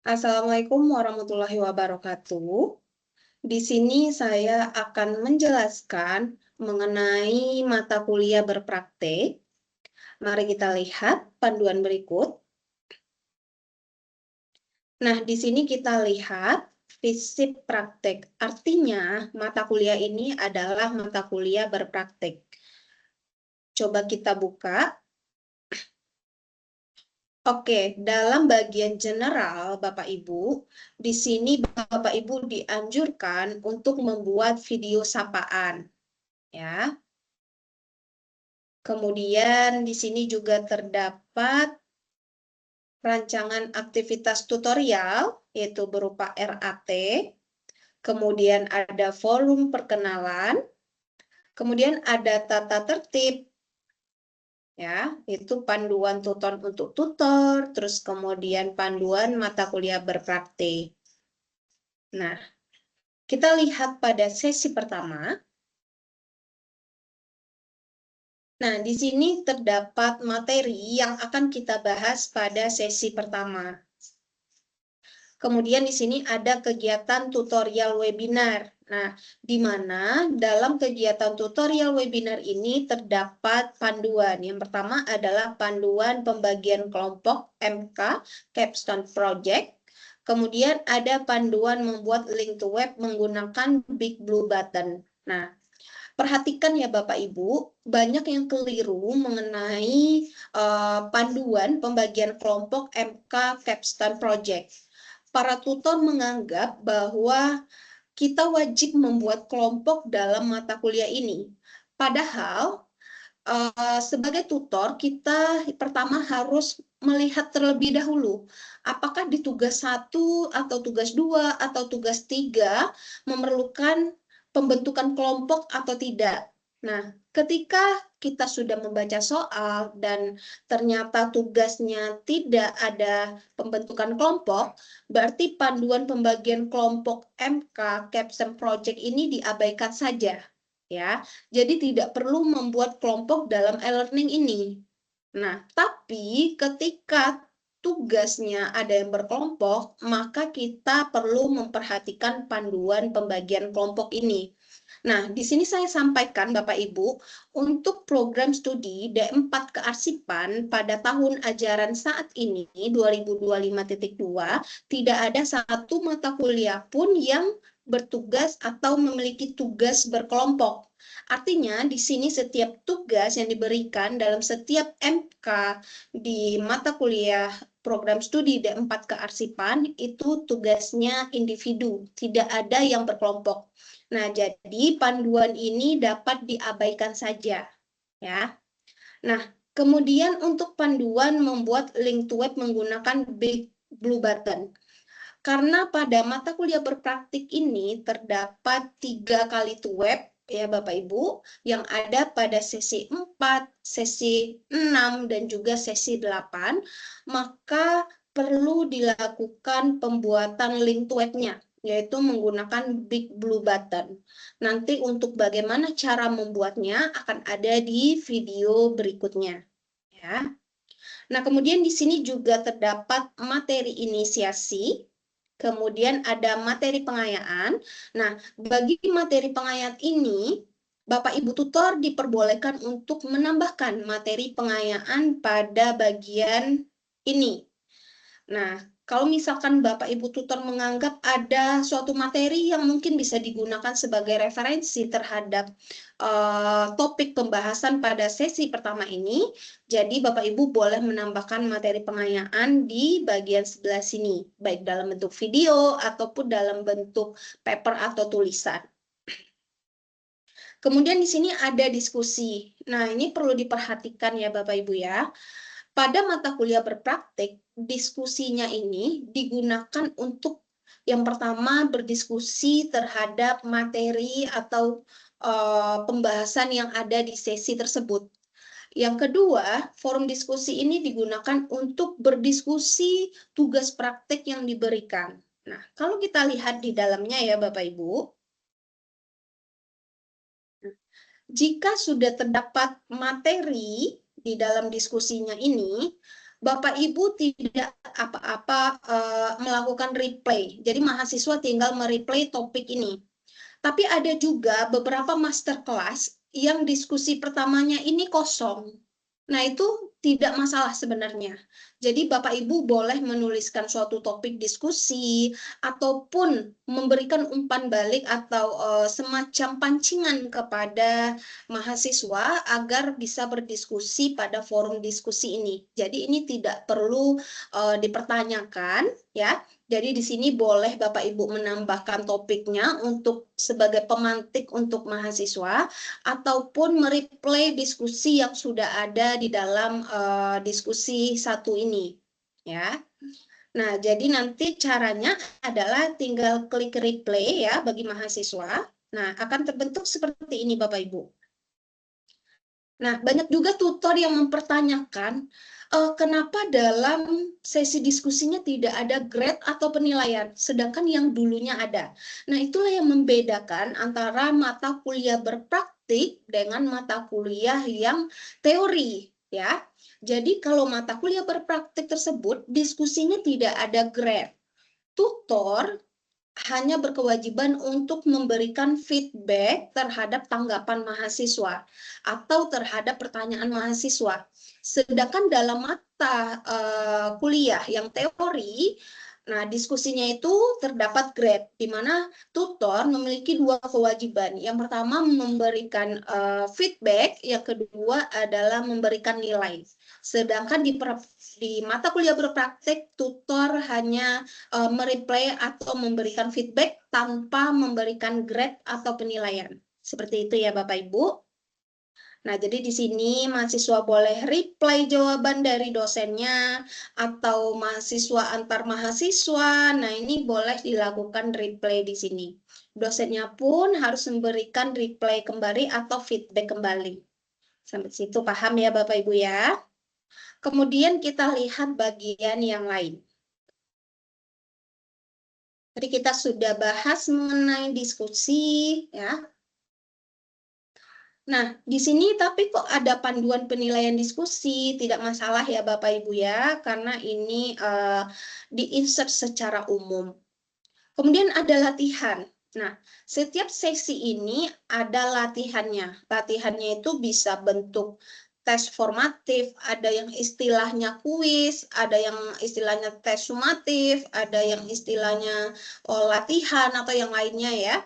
Assalamualaikum warahmatullahi wabarakatuh. Di sini saya akan menjelaskan mengenai mata kuliah berpraktek. Mari kita lihat panduan berikut. Nah, di sini kita lihat fisip praktek. Artinya, mata kuliah ini adalah mata kuliah berpraktek. Coba kita buka. Oke, dalam bagian general, Bapak Ibu, di sini Bapak Ibu dianjurkan untuk membuat video sapaan, ya. Kemudian di sini juga terdapat rancangan aktivitas tutorial, yaitu berupa RAT. Kemudian ada volume perkenalan. Kemudian ada tata tertib, ya, itu panduan tutor untuk tutor, terus kemudian panduan mata kuliah berpraktik. Nah, kita lihat pada sesi pertama. Nah, di sini terdapat materi yang akan kita bahas pada sesi pertama. Kemudian di sini ada kegiatan tutorial webinar. Nah, di mana dalam kegiatan tutorial webinar ini terdapat panduan. Yang pertama adalah panduan pembagian kelompok MK, Capstone Project. Kemudian ada panduan membuat link to web menggunakan Big Blue Button. Nah, perhatikan ya Bapak Ibu, banyak yang keliru mengenai panduan pembagian kelompok MK Capstone Project. Para tutor menganggap bahwa kita wajib membuat kelompok dalam mata kuliah ini. Padahal sebagai tutor kita pertama harus melihat terlebih dahulu apakah di tugas 1 atau tugas 2 atau tugas 3 memerlukan pembentukan kelompok atau tidak. Nah, ketika kita sudah membaca soal dan ternyata tugasnya tidak ada pembentukan kelompok, berarti panduan pembagian kelompok MK Capstone Project ini diabaikan saja, ya. Jadi tidak perlu membuat kelompok dalam e-learning ini. Nah, tapi ketika tugasnya ada yang berkelompok, maka kita perlu memperhatikan panduan pembagian kelompok ini. Nah, di sini saya sampaikan Bapak Ibu, untuk program studi D4 Kearsipan pada tahun ajaran saat ini 2025.2 tidak ada satu mata kuliah pun yang bertugas atau memiliki tugas berkelompok. Artinya di sini setiap tugas yang diberikan dalam setiap MK di mata kuliah program studi D4 Kearsipan itu tugasnya individu, tidak ada yang berkelompok. Nah, jadi panduan ini dapat diabaikan saja, ya. Nah, kemudian untuk panduan membuat link to web menggunakan Big Blue Button. Karena pada mata kuliah berpraktik ini terdapat 3 kali to web, ya Bapak Ibu, yang ada pada sesi 4, sesi 6, dan juga sesi 8, maka perlu dilakukan pembuatan link to webnya, yaitu menggunakan Big Blue Button. Nanti untuk bagaimana cara membuatnya akan ada di video berikutnya, ya. Nah, kemudian di sini juga terdapat materi inisiasi, kemudian ada materi pengayaan. Nah, bagi materi pengayaan ini, Bapak Ibu tutor diperbolehkan untuk menambahkan materi pengayaan pada bagian ini. Nah, kalau misalkan Bapak Ibu tutor menganggap ada suatu materi yang mungkin bisa digunakan sebagai referensi terhadap topik pembahasan pada sesi pertama ini, jadi Bapak Ibu boleh menambahkan materi pengayaan di bagian sebelah sini, baik dalam bentuk video ataupun dalam bentuk paper atau tulisan. Kemudian di sini ada diskusi. Nah, ini perlu diperhatikan ya Bapak Ibu ya. Pada mata kuliah berpraktik, diskusinya ini digunakan untuk yang pertama berdiskusi terhadap materi atau pembahasan yang ada di sesi tersebut. Yang kedua, forum diskusi ini digunakan untuk berdiskusi tugas praktik yang diberikan. Nah, kalau kita lihat di dalamnya ya Bapak Ibu, jika sudah terdapat materi di dalam diskusinya ini, Bapak Ibu tidak apa-apa melakukan replay. Jadi mahasiswa tinggal mereplay topik ini. Tapi ada juga beberapa masterclass yang diskusi pertamanya ini kosong. Nah, itu tidak masalah sebenarnya. Jadi Bapak Ibu boleh menuliskan suatu topik diskusi ataupun memberikan umpan balik atau semacam pancingan kepada mahasiswa agar bisa berdiskusi pada forum diskusi ini. Jadi ini tidak perlu dipertanyakan ya. Jadi di sini boleh Bapak Ibu menambahkan topiknya untuk sebagai pemantik untuk mahasiswa ataupun mereplay diskusi yang sudah ada di dalam diskusi satu ini ya. Nah, jadi nanti caranya adalah tinggal klik replay ya bagi mahasiswa. Nah, akan terbentuk seperti ini Bapak Ibu. Nah, banyak juga tutor yang mempertanyakan kenapa dalam sesi diskusinya tidak ada grade atau penilaian, sedangkan yang dulunya ada. Nah, itulah yang membedakan antara mata kuliah berpraktik dengan mata kuliah yang teori, ya. Jadi, kalau mata kuliah berpraktik tersebut, diskusinya tidak ada grade. Tutor hanya berkewajiban untuk memberikan feedback terhadap tanggapan mahasiswa atau terhadap pertanyaan mahasiswa. Sedangkan dalam mata kuliah yang teori, nah diskusinya itu terdapat grade, di mana tutor memiliki dua kewajiban. Yang pertama memberikan feedback, yang kedua adalah memberikan nilai. Sedangkan di mata kuliah berpraktik, tutor hanya mereplay atau memberikan feedback tanpa memberikan grade atau penilaian. Seperti itu ya Bapak Ibu. Nah, jadi di sini mahasiswa boleh reply jawaban dari dosennya atau mahasiswa antar mahasiswa. Nah, ini boleh dilakukan replay di sini. Dosennya pun harus memberikan reply kembali atau feedback kembali. Sampai situ paham ya Bapak Ibu ya. Kemudian kita lihat bagian yang lain. Tadi kita sudah bahas mengenai diskusi, ya. Nah, di sini tapi kok ada panduan penilaian diskusi, tidak masalah ya Bapak Ibu ya, karena ini di-insert secara umum. Kemudian ada latihan. Nah, setiap sesi ini ada latihannya. Latihannya itu bisa bentuk tes formatif, ada yang istilahnya kuis, ada yang istilahnya tes sumatif, ada yang istilahnya latihan atau yang lainnya ya.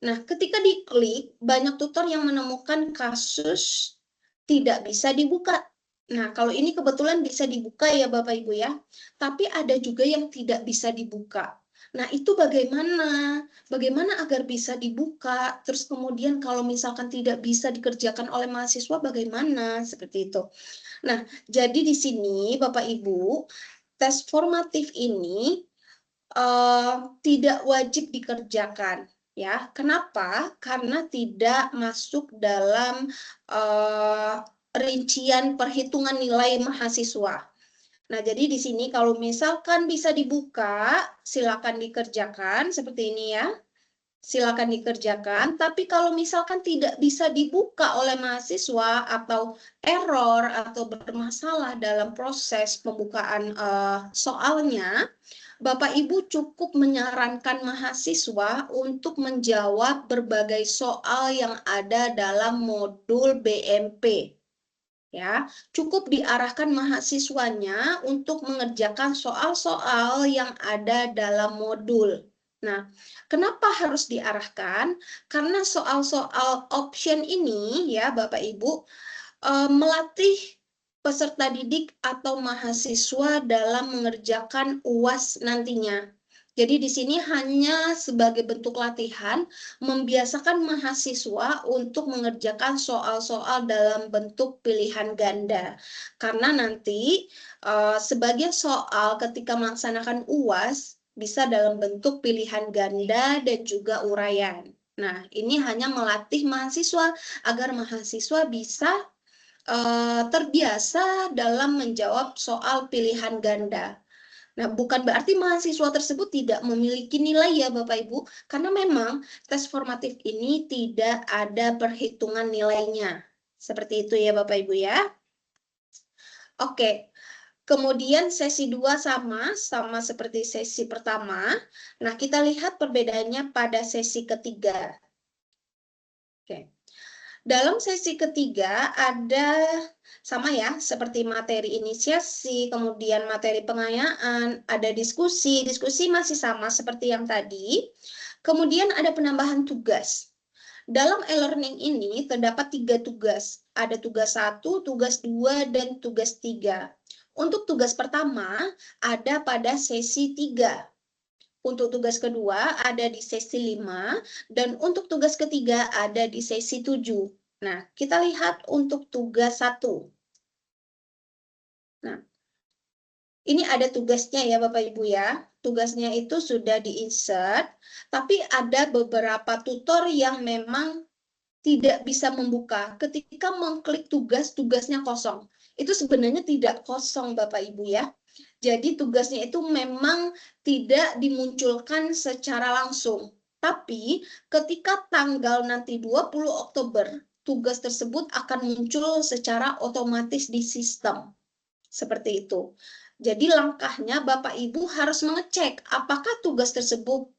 Nah, ketika diklik, banyak tutor yang menemukan kasus tidak bisa dibuka. Nah, kalau ini kebetulan bisa dibuka ya Bapak Ibu ya, tapi ada juga yang tidak bisa dibuka. Nah, itu bagaimana? Bagaimana agar bisa dibuka? Terus kemudian kalau misalkan tidak bisa dikerjakan oleh mahasiswa, bagaimana? Seperti itu. Nah, jadi di sini Bapak Ibu, tes formatif ini tidak wajib dikerjakan. Ya, kenapa? Karena tidak masuk dalam rincian perhitungan nilai mahasiswa. Nah, jadi di sini kalau misalkan bisa dibuka, silakan dikerjakan seperti ini ya. Silakan dikerjakan, tapi kalau misalkan tidak bisa dibuka oleh mahasiswa atau error atau bermasalah dalam proses pembukaan soalnya, Bapak Ibu cukup menyarankan mahasiswa untuk menjawab berbagai soal yang ada dalam modul BMP. Ya, cukup diarahkan mahasiswanya untuk mengerjakan soal-soal yang ada dalam modul. Nah, kenapa harus diarahkan? Karena soal-soal option ini ya Bapak Ibu melatih peserta didik atau mahasiswa dalam mengerjakan UAS nantinya. Jadi di sini hanya sebagai bentuk latihan membiasakan mahasiswa untuk mengerjakan soal-soal dalam bentuk pilihan ganda. Karena nanti sebagian soal ketika melaksanakan UAS bisa dalam bentuk pilihan ganda dan juga uraian. Nah, ini hanya melatih mahasiswa agar mahasiswa bisa terbiasa dalam menjawab soal pilihan ganda. Nah, bukan berarti mahasiswa tersebut tidak memiliki nilai ya Bapak Ibu, karena memang tes formatif ini tidak ada perhitungan nilainya. Seperti itu ya Bapak Ibu ya. Oke, Kemudian sesi 2 sama seperti sesi pertama. Nah, kita lihat perbedaannya pada sesi ketiga. Oke. Dalam sesi ketiga ada sama ya, seperti materi inisiasi, kemudian materi pengayaan, ada diskusi. Diskusi masih sama seperti yang tadi. Kemudian ada penambahan tugas. Dalam e-learning ini terdapat 3 tugas. Ada tugas 1, tugas 2, dan tugas 3. Untuk tugas pertama ada pada sesi 3. Untuk tugas kedua ada di sesi 5, dan untuk tugas ketiga ada di sesi 7. Nah, kita lihat untuk tugas 1. Nah, ini ada tugasnya ya Bapak Ibu ya. Tugasnya itu sudah di-insert, tapi ada beberapa tutor yang memang tidak bisa membuka. Ketika mengklik tugas, tugasnya kosong. Itu sebenarnya tidak kosong Bapak Ibu ya. Jadi tugasnya itu memang tidak dimunculkan secara langsung. Tapi ketika tanggal nanti 20 Oktober, tugas tersebut akan muncul secara otomatis di sistem. Seperti itu. Jadi langkahnya Bapak Ibu harus mengecek apakah tugas tersebut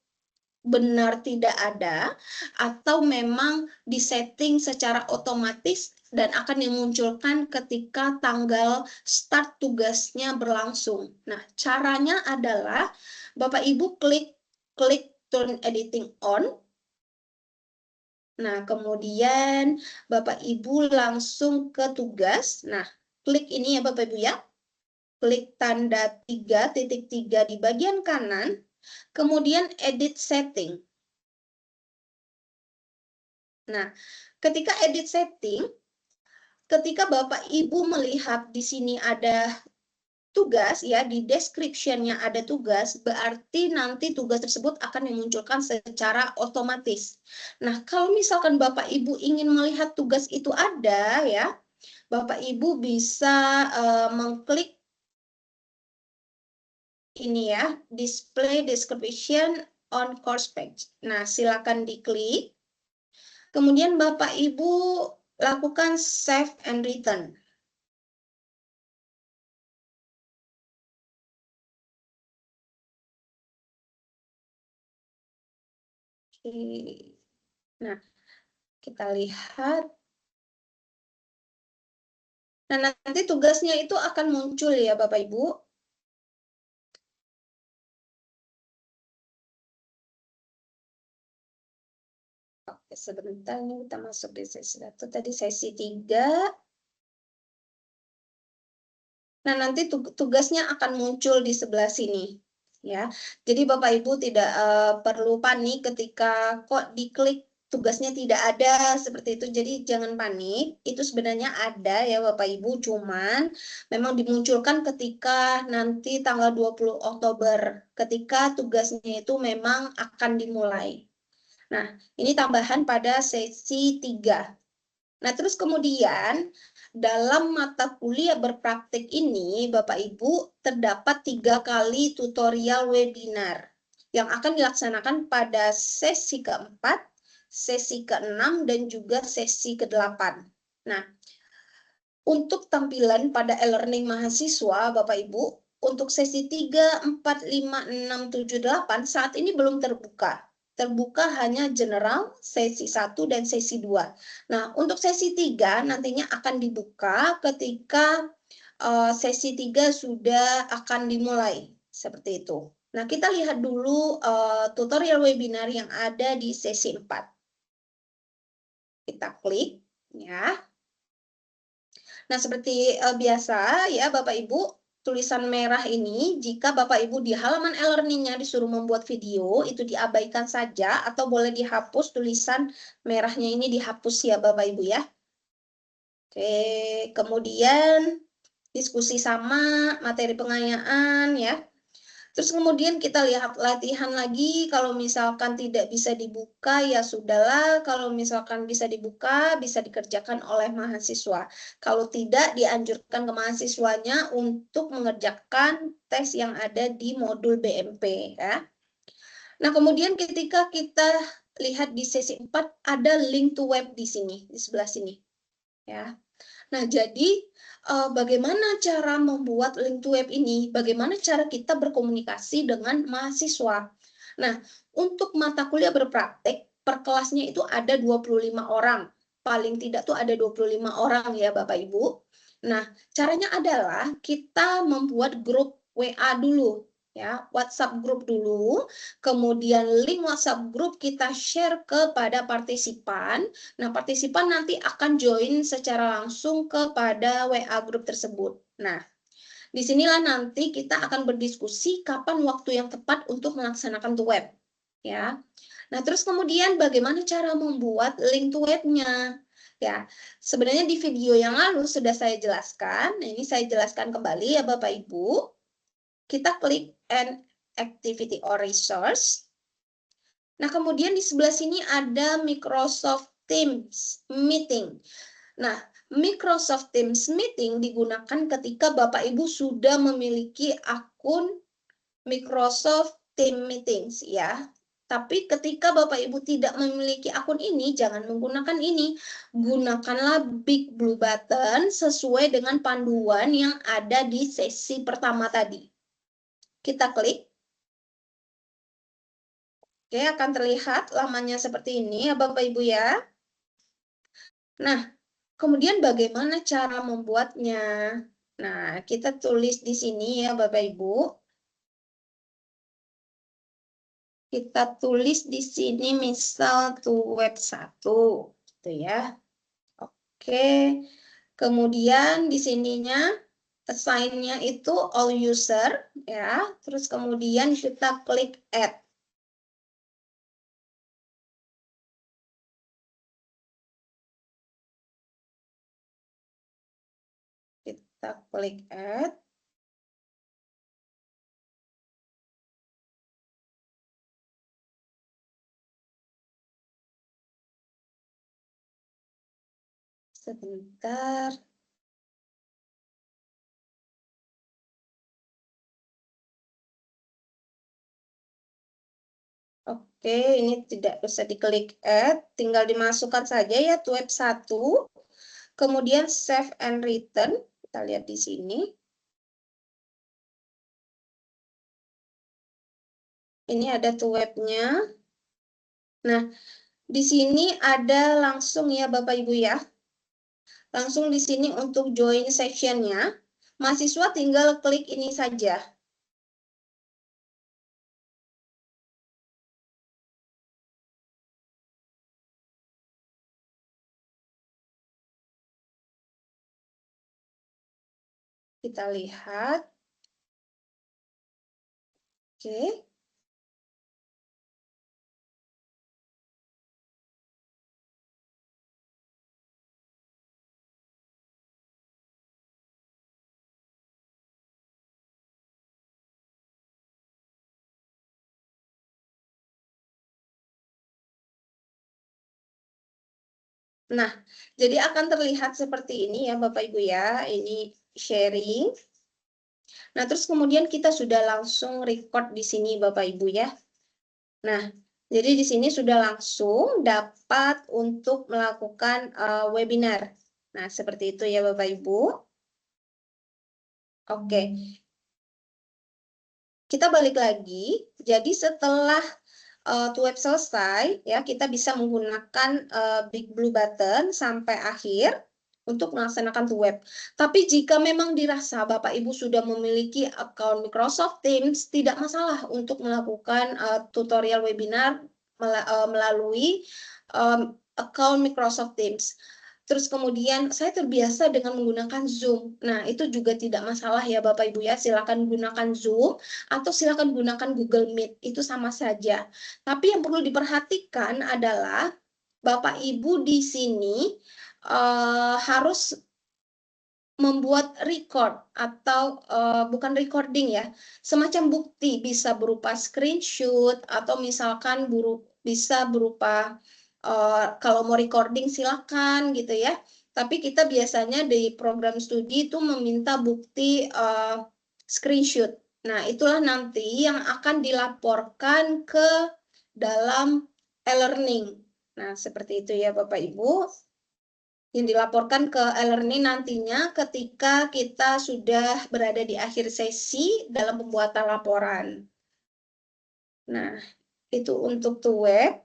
benar tidak ada atau memang disetting secara otomatis dan akan dimunculkan ketika tanggal start tugasnya berlangsung. Nah, caranya adalah Bapak Ibu klik turn editing on. Nah, kemudian Bapak Ibu langsung ke tugas. Nah, klik ini ya Bapak Ibu ya. Klik tanda 3.3 di bagian kanan, kemudian edit setting. Nah, ketika edit setting, ketika Bapak Ibu melihat di sini ada tugas ya, di description-nya ada tugas, berarti nanti tugas tersebut akan dimunculkan secara otomatis. Nah, kalau misalkan Bapak Ibu ingin melihat tugas itu ada ya, Bapak Ibu bisa mengklik ini ya, display description on course page. Nah, silakan diklik. Kemudian Bapak Ibu lakukan save and return. Oke. Nah, kita lihat. Nah, nanti tugasnya itu akan muncul ya Bapak Ibu. Oke, sebentar ini kita masuk di sesi 1. Tadi sesi 3. Nah, nanti tugasnya akan muncul di sebelah sini. Ya, jadi Bapak Ibu tidak perlu panik ketika kok diklik tugasnya tidak ada seperti itu. Jadi jangan panik, itu sebenarnya ada ya Bapak Ibu, cuman memang dimunculkan ketika nanti tanggal 20 Oktober, ketika tugasnya itu memang akan dimulai. Nah, ini tambahan pada sesi 3. Nah, terus kemudian dalam mata kuliah berpraktik ini, Bapak Ibu, terdapat 3 kali tutorial webinar yang akan dilaksanakan pada sesi keempat, sesi ke-6, dan juga sesi ke-8. Nah, untuk tampilan pada e-learning mahasiswa, Bapak Ibu, untuk sesi 3, 4, 5, 6, 7, 8 saat ini belum terbuka. Terbuka hanya general, sesi 1 dan sesi 2. Nah, untuk sesi 3 nantinya akan dibuka ketika sesi 3 sudah akan dimulai. Seperti itu. Nah, kita lihat dulu tutorial webinar yang ada di sesi 4. Kita klik ya. Nah, seperti biasa ya Bapak Ibu, tulisan merah ini jika Bapak Ibu di halaman e-learning-nya disuruh membuat video, itu diabaikan saja atau boleh dihapus, tulisan merahnya ini dihapus ya Bapak Ibu ya. Oke, kemudian diskusi sama, materi pengayaan ya. Terus kemudian kita lihat latihan lagi, kalau misalkan tidak bisa dibuka ya sudahlah, kalau misalkan bisa dibuka bisa dikerjakan oleh mahasiswa. Kalau tidak dianjurkan ke mahasiswanya untuk mengerjakan tes yang ada di modul BMP ya. Nah, kemudian ketika kita lihat di sesi 4 ada link to web di sini, di sebelah sini ya. Nah, jadi bagaimana cara membuat link to web ini? Bagaimana cara kita berkomunikasi dengan mahasiswa? Nah, untuk mata kuliah berpraktek, per kelasnya itu ada 25 orang. Paling tidak tuh ada 25 orang ya Bapak Ibu. Nah, caranya adalah kita membuat grup WA dulu ya, WhatsApp grup dulu, kemudian link WhatsApp grup kita share kepada partisipan. Nah, partisipan nanti akan join secara langsung kepada WA grup tersebut. Nah, disinilah nanti kita akan berdiskusi kapan waktu yang tepat untuk melaksanakan to web. Ya. Nah, terus kemudian bagaimana cara membuat link to webnya? Ya, sebenarnya di video yang lalu sudah saya jelaskan. Nah, ini saya jelaskan kembali ya Bapak Ibu. Kita klik an activity or resource. Nah, kemudian di sebelah sini ada Microsoft Teams Meeting. Nah, Microsoft Teams Meeting digunakan ketika Bapak Ibu sudah memiliki akun Microsoft Teams Meetings ya. Tapi ketika Bapak Ibu tidak memiliki akun ini, jangan menggunakan ini. Gunakanlah Big Blue Button sesuai dengan panduan yang ada di sesi pertama tadi. Kita klik. Oke, akan terlihat lamanya seperti ini ya Bapak Ibu ya. Nah, kemudian bagaimana cara membuatnya? Nah, kita tulis di sini ya Bapak Ibu. Kita tulis di sini misal to web 1 gitu ya. Oke. Kemudian di sininya assign-nya itu all user ya. Terus kemudian kita klik add. Kita klik add. Sebentar. Oke, ini tidak bisa diklik add, tinggal dimasukkan saja ya to web 1. Kemudian save and return. Kita lihat di sini. Ini ada to webnya. Nah, di sini ada langsung ya Bapak Ibu ya. Langsung di sini untuk join section-nya. Mahasiswa tinggal klik ini saja. Kita lihat. Oke. Nah, jadi akan terlihat seperti ini ya Bapak Ibu ya. Ini sharing. Nah, terus kemudian kita sudah langsung record di sini Bapak Ibu ya. Nah, jadi di sini sudah langsung dapat untuk melakukan webinar. Nah, seperti itu ya Bapak Ibu. Oke. Kita balik lagi. Jadi setelah to web selesai, ya kita bisa menggunakan Big Blue Button sampai akhir untuk melaksanakan to web. Tapi jika memang dirasa Bapak Ibu sudah memiliki akun Microsoft Teams, tidak masalah untuk melakukan tutorial webinar melalui akun Microsoft Teams. Terus kemudian saya terbiasa dengan menggunakan Zoom. Nah, itu juga tidak masalah ya Bapak Ibu ya. Silakan gunakan Zoom atau silakan gunakan Google Meet. Itu sama saja. Tapi yang perlu diperhatikan adalah Bapak Ibu di sini harus membuat record atau bukan recording ya, semacam bukti, bisa berupa screenshot atau misalkan bisa berupa kalau mau recording silakan gitu ya. Tapi kita biasanya di program studi itu meminta bukti screenshot. Nah, itulah nanti yang akan dilaporkan ke dalam e-learning. Nah, seperti itu ya Bapak Ibu. yang dilaporkan ke e-learning nantinya ketika kita sudah berada di akhir sesi dalam pembuatan laporan. Nah, itu untuk TUEP.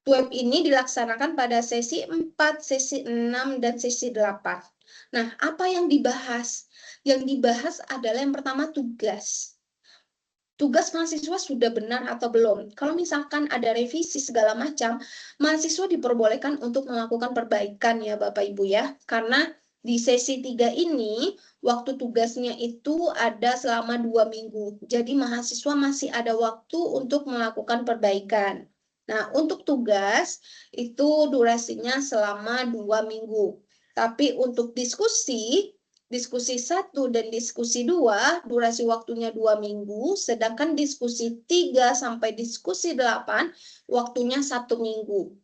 TUEP ini dilaksanakan pada sesi 4, sesi 6, dan sesi 8. Nah, apa yang dibahas? Yang dibahas adalah yang pertama tugas. Tugas mahasiswa sudah benar atau belum. Kalau misalkan ada revisi segala macam, mahasiswa diperbolehkan untuk melakukan perbaikan ya Bapak Ibu ya. Karena di sesi 3 ini, waktu tugasnya itu ada selama 2 minggu. Jadi mahasiswa masih ada waktu untuk melakukan perbaikan. Nah, untuk tugas itu durasinya selama 2 minggu. Tapi untuk diskusi 1 dan diskusi 2, durasi waktunya 2 minggu, sedangkan diskusi 3 sampai diskusi 8, waktunya 1 minggu.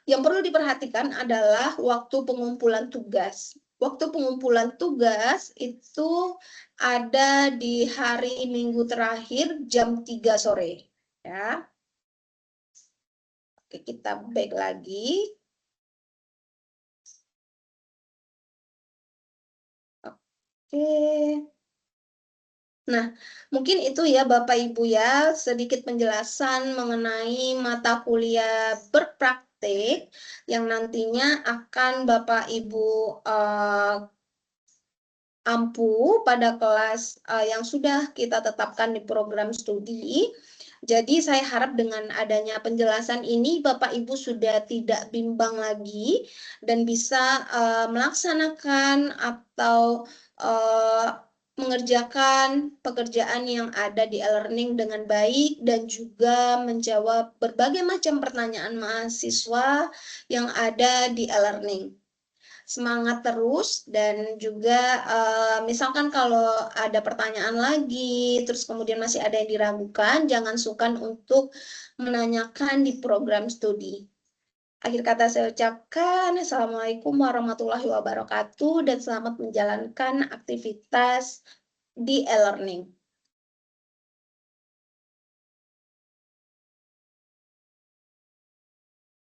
Yang perlu diperhatikan adalah waktu pengumpulan tugas. Waktu pengumpulan tugas itu ada di hari Minggu terakhir jam 3 sore. Ya. Oke, kita back lagi. Oke. Nah, mungkin itu ya Bapak Ibu ya, sedikit penjelasan mengenai mata kuliah berpraktik yang nantinya akan Bapak Ibu ampu pada kelas yang sudah kita tetapkan di program studi. Jadi saya harap dengan adanya penjelasan ini Bapak Ibu sudah tidak bimbang lagi dan bisa melaksanakan atau mengerjakan pekerjaan yang ada di e-learning dengan baik dan juga menjawab berbagai macam pertanyaan mahasiswa yang ada di e-learning. Semangat terus dan juga misalkan kalau ada pertanyaan lagi terus kemudian masih ada yang diragukan, jangan sungkan untuk menanyakan di program studi. Akhir kata saya ucapkan Assalamualaikum warahmatullahi wabarakatuh dan selamat menjalankan aktivitas di e-learning.